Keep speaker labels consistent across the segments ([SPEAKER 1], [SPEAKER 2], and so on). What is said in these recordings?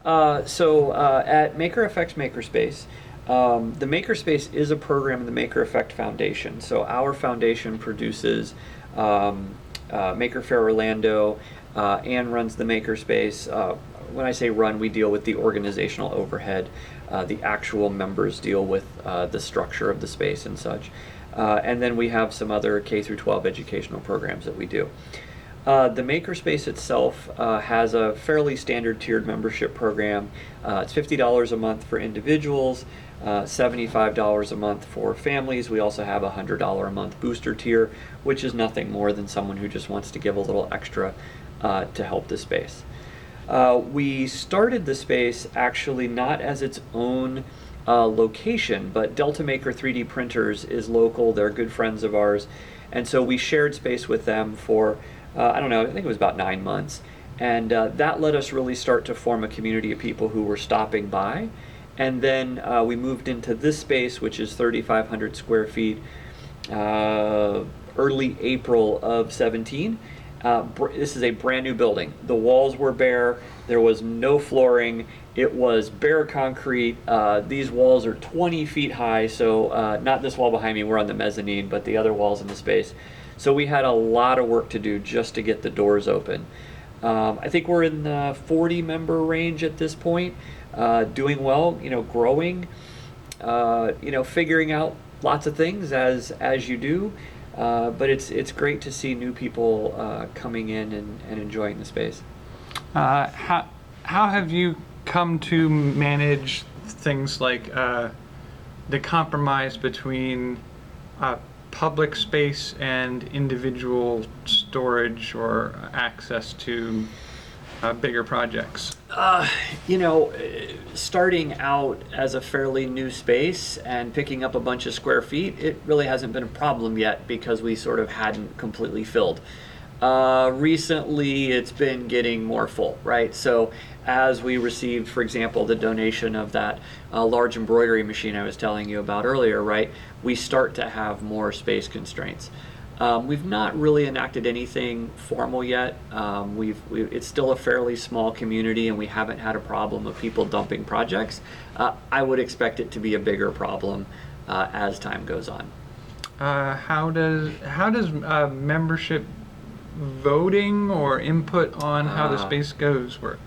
[SPEAKER 1] At MakerFX Makerspace, the Makerspace is a program in the MakerFX Foundation. So our foundation produces Maker Faire Orlando. Anne runs the Makerspace. When I say run, we deal with the organizational overhead. The actual members deal with the structure of the space and such. And then we have some other K through 12 educational programs that we do. The Makerspace itself has a fairly standard tiered membership program. It's $50 a month for individuals, $75 a month for families. We also have a $100 a month booster tier, which is nothing more than someone who just wants to give a little extra to help the space. We started the space actually not as its own location, but Delta Maker 3D Printers is local. They're good friends of ours. And so we shared space with them for, I don't know, I think it was about 9 months. And that let us really start to form a community of people who were stopping by. And then we moved into this space, which is 3,500 square feet, early April of 17. This is a brand new building. The walls were bare. There was no flooring. It was bare concrete. These walls are 20 feet high. So not this wall behind me, we're on the mezzanine, but the other walls in the space. So we had a lot of work to do just to get the doors open. I think we're in the 40 member range at this point, doing well, growing, figuring out lots of things as you do. But it's great to see new people coming in and enjoying the space.
[SPEAKER 2] How have you come to manage things like the compromise between public space and individual storage or access to bigger projects?
[SPEAKER 1] Starting out as a fairly new space and picking up a bunch of square feet, it really hasn't been a problem yet because we sort of hadn't completely filled. Recently, it's been getting more full, right? So as we received, for example, the donation of that large embroidery machine I was telling you about earlier, right? We start to have more space constraints. We've not really enacted anything formal yet. It's still a fairly small community and we haven't had a problem of people dumping projects. I would expect it to be a bigger problem as time goes on.
[SPEAKER 2] How does membership voting or input on how the space goes works?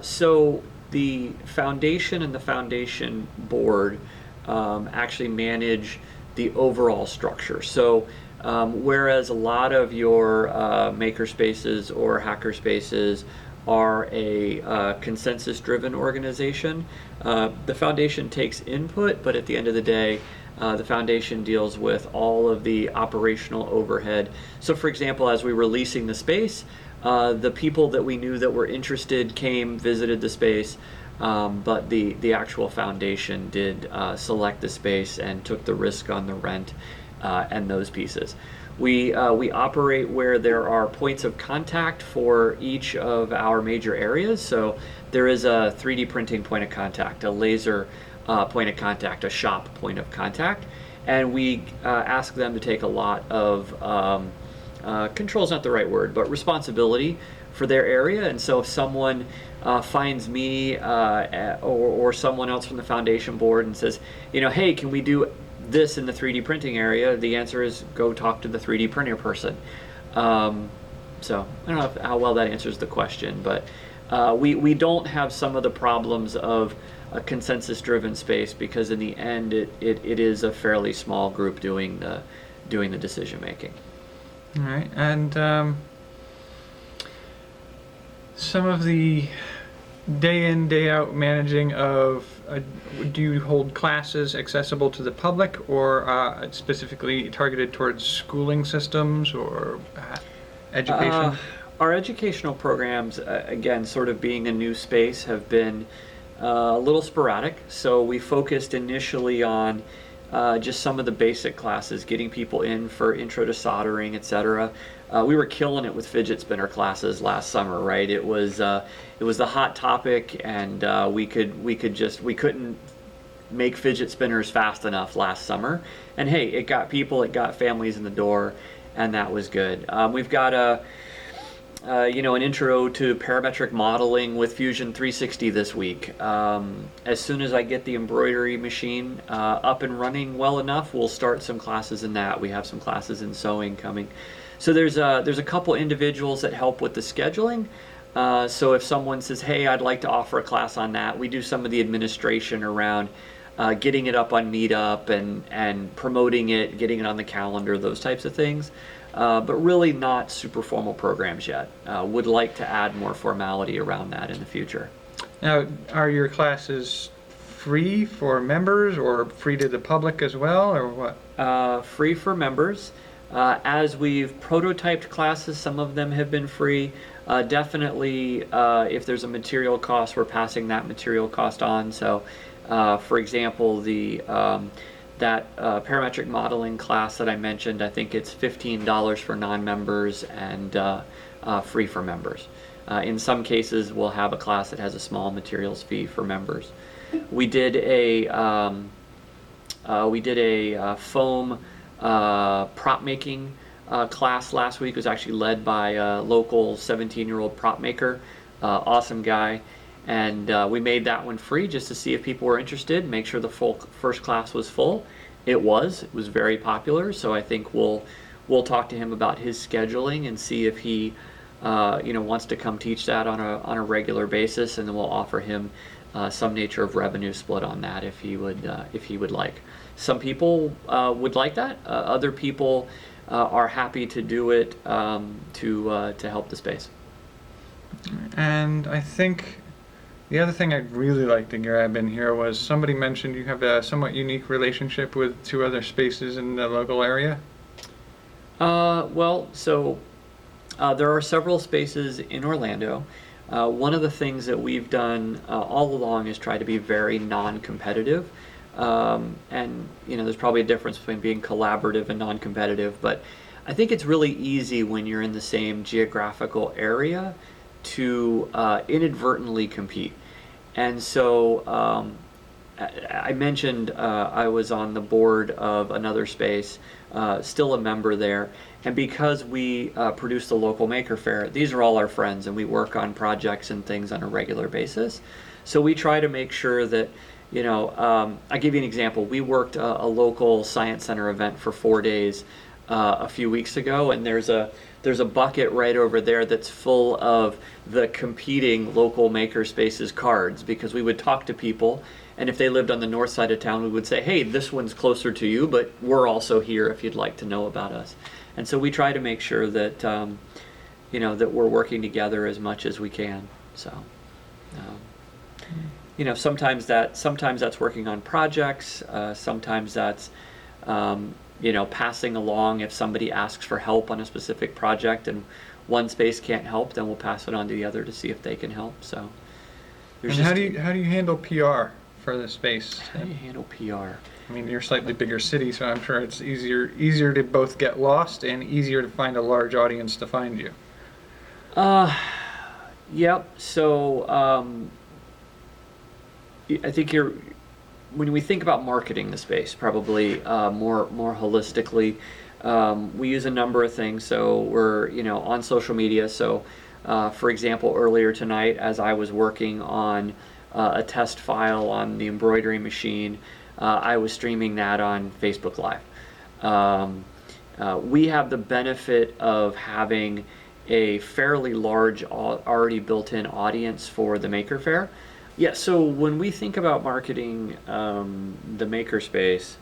[SPEAKER 1] So the foundation and the foundation board actually manage the overall structure. So whereas a lot of your makerspaces or hackerspaces are a consensus-driven organization, the foundation takes input, but at the end of the day, the foundation deals with all of the operational overhead. So for example, as we were leasing the space, the people that we knew that were interested came, visited the space, but the actual foundation did select the space and took the risk on the rent and those pieces. We operate where there are points of contact for each of our major areas. So there is a 3D printing point of contact, a laser point of contact, a shop point of contact, and we ask them to take a lot of control is not the right word, but responsibility for their area. And so if someone finds me or someone else from the foundation board and says, hey, can we do this in the 3D printing area? The answer is go talk to the 3D printer person. So I don't know how well that answers the question, but we don't have some of the problems of a consensus-driven space because in the end it is a fairly small group doing the decision making.
[SPEAKER 2] All right, and some of the day in, day out managing of, do you hold classes accessible to the public or specifically targeted towards schooling systems or education?
[SPEAKER 1] Our educational programs, again, sort of being a new space, have been a little sporadic. So we focused initially on just some of the basic classes, getting people in for intro to soldering, etc. We were killing it with fidget spinner classes last summer, right? It was the hot topic, and we couldn't make fidget spinners fast enough last summer. And hey, it got families in the door, and that was good. We've got an intro to parametric modeling with Fusion 360 this week. As soon as I get the embroidery machine up and running well enough, we'll start some classes in that. We have some classes in sewing coming. So there's a couple individuals that help with the scheduling. So if someone says, hey, I'd like to offer a class on that, we do some of the administration around getting it up on Meetup and promoting it, getting it on the calendar, those types of things. But really not super formal programs yet. Would like to add more formality around that in the future.
[SPEAKER 2] Now, are your classes free for members or free to the public as well, or what?
[SPEAKER 1] Free for members. As we've prototyped classes, some of them have been free. Definitely, if there's a material cost, we're passing that material cost on. So, for example, that parametric modeling class that I mentioned, I think it's $15 for non-members and free for members. In some cases, we'll have a class that has a small materials fee for members. We did a foam prop making class last week. It was actually led by a local 17-year-old prop maker, awesome guy. And we made that one free just to see if people were interested, make sure the first class was full. It was very popular. So I think we'll talk to him about his scheduling and see if he wants to come teach that on a regular basis, and then we'll offer him some nature of revenue split on that if he would like. Some people would like that. Other people are happy to do it to help the space.
[SPEAKER 2] And I think the other thing I'd really like to grab in here was somebody mentioned you have a somewhat unique relationship with two other spaces in the local area.
[SPEAKER 1] So there are several spaces in Orlando. One of the things that we've done all along is try to be very non-competitive. And there's probably a difference between being collaborative and non-competitive, but I think it's really easy when you're in the same geographical area to inadvertently compete. And so I mentioned I was on the board of another space, still a member there, and because we produce the local Maker Faire, these are all our friends and we work on projects and things on a regular basis. So we try to make sure that I'll give you an example. We worked a local science center event for 4 days a few weeks ago, and there's a bucket right over there that's full of the competing local makerspaces cards, because we would talk to people, and if they lived on the north side of town, we would say, hey, this one's closer to you, but we're also here if you'd like to know about us. And so we try to make sure that that we're working together as much as we can. So sometimes that's working on projects, sometimes that's passing along if somebody asks for help on a specific project and one space can't help, then we'll pass it on to the other to see if they can help. So
[SPEAKER 2] and how do you handle PR for the space?
[SPEAKER 1] How do you handle PR?
[SPEAKER 2] I mean, you're a slightly bigger city, so I'm sure it's easier to both get lost and easier to find a large audience to find you.
[SPEAKER 1] Yep. So I think when we think about marketing the space, probably more holistically, we use a number of things. So we're on social media. So for example, earlier tonight, as I was working on a test file on the embroidery machine, I was streaming that on Facebook Live. We have the benefit of having a fairly large already built-in audience for the Maker Faire. Yeah, so when we think about marketing the makerspace,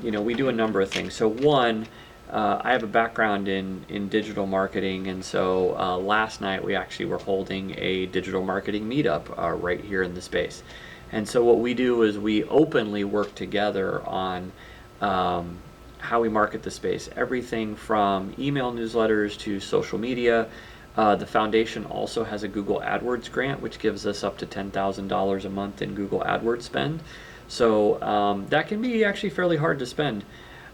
[SPEAKER 1] we do a number of things. So one, I have a background in digital marketing, and so last night we actually were holding a digital marketing meetup right here in the space. And so what we do is we openly work together on how we market the space, everything from email newsletters to social media. The foundation also has a Google AdWords grant, which gives us up to $10,000 a month in Google AdWords spend. So that can be actually fairly hard to spend.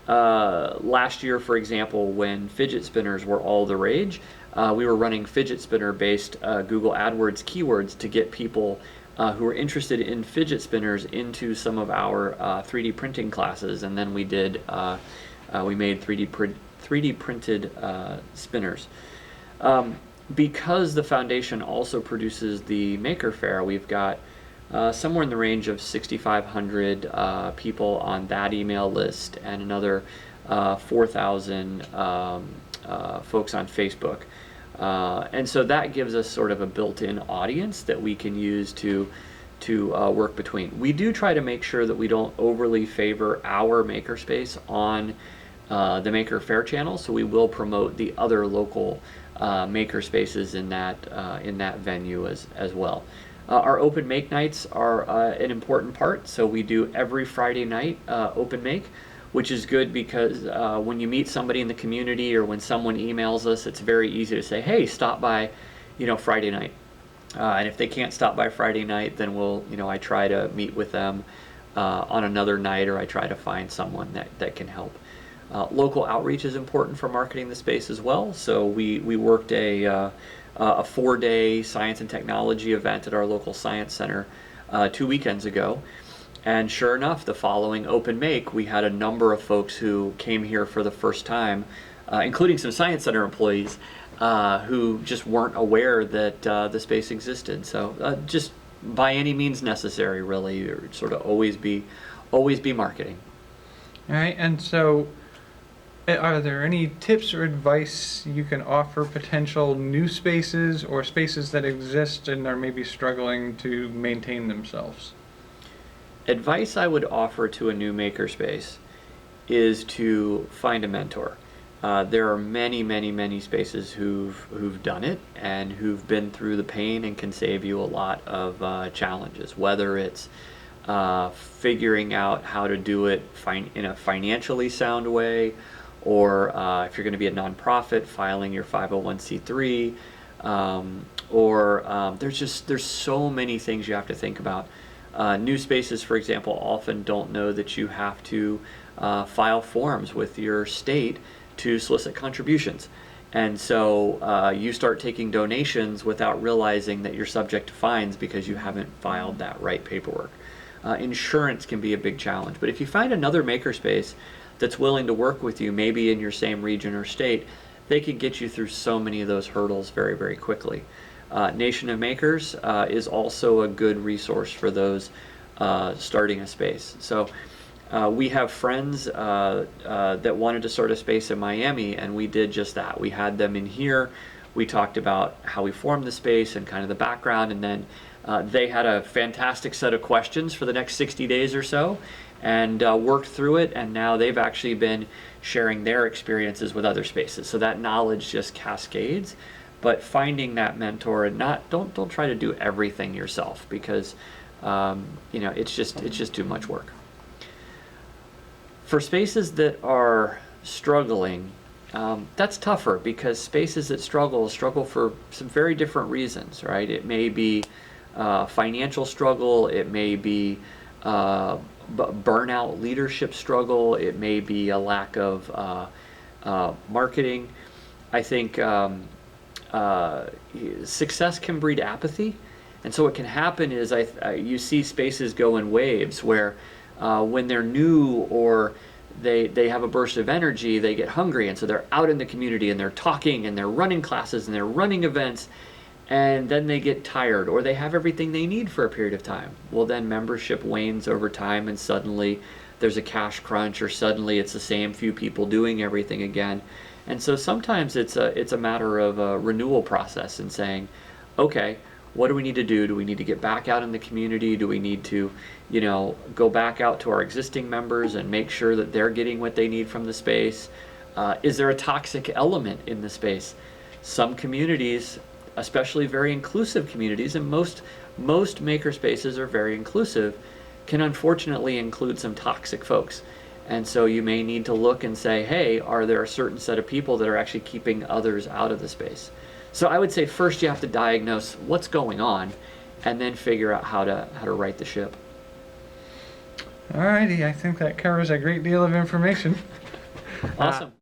[SPEAKER 1] Last year, for example, when fidget spinners were all the rage, we were running fidget spinner based Google AdWords keywords to get people who were interested in fidget spinners into some of our 3D printing classes, and then we made 3D printed spinners. Because the foundation also produces the Maker Faire, we've got somewhere in the range of 6,500 people on that email list, and another 4,000 folks on Facebook. And so that gives us sort of a built-in audience that we can use to work between. We do try to make sure that we don't overly favor our makerspace on the Maker Faire channel, so we will promote the other local maker spaces in that venue as well. Our open make nights are an important part, so we do every Friday night open make, which is good because when you meet somebody in the community or when someone emails us, it's very easy to say, hey, stop by, Friday night. And if they can't stop by Friday night, then I try to meet with them on another night, or I try to find someone that can help. Local outreach is important for marketing the space as well. So we worked a 4-day science and technology event at our local science center 2 weekends ago. And sure enough, the following open make, we had a number of folks who came here for the first time, including some science center employees who just weren't aware that the space existed. So just by any means necessary, really, or sort of always be marketing.
[SPEAKER 2] All right, and so are there any tips or advice you can offer potential new spaces or spaces that exist and are maybe struggling to maintain themselves?
[SPEAKER 1] Advice I would offer to a new makerspace is to find a mentor. There are many, many, many spaces who've done it and who've been through the pain and can save you a lot of challenges, whether it's figuring out how to do it in a financially sound way, or if you're going to be a nonprofit, filing your 501c3, or there's so many things you have to think about. New spaces, for example, often don't know that you have to file forms with your state to solicit contributions. And so you start taking donations without realizing that you're subject to fines because you haven't filed that right paperwork. Insurance can be a big challenge, but if you find another makerspace that's willing to work with you, maybe in your same region or state, they can get you through so many of those hurdles very, very quickly. Nation of Makers is also a good resource for those starting a space. So we have friends that wanted to start a space in Miami, and we did just that. We had them in here. We talked about how we formed the space and kind of the background, and then they had a fantastic set of questions for the next 60 days or so, and worked through it, and now they've actually been sharing their experiences with other spaces. So that knowledge just cascades. But finding that mentor, and don't try to do everything yourself, because it's just too much work. For spaces that are struggling, that's tougher, because spaces that struggle for some very different reasons, right? It may be financial struggle, it may be burnout leadership struggle, it may be a lack of marketing. I think success can breed apathy, and so what can happen is you see spaces go in waves where when they're new or they have a burst of energy, they get hungry, and so they're out in the community and they're talking and they're running classes and they're running events, and then they get tired, or they have everything they need for a period of time. Well, then membership wanes over time, and suddenly there's a cash crunch, or suddenly it's the same few people doing everything again. And so sometimes it's a matter of a renewal process and saying, okay, what do we need to do? Do we need to get back out in the community? Do we need to, go back out to our existing members and make sure that they're getting what they need from the space? Is there a toxic element in the space? Some communities, especially very inclusive communities, and most maker spaces are very inclusive, can unfortunately include some toxic folks. And so you may need to look and say, hey, are there a certain set of people that are actually keeping others out of the space? So I would say first you have to diagnose what's going on, and then figure out how to right the ship.
[SPEAKER 2] Alrighty, I think that covers a great deal of information.
[SPEAKER 1] Awesome.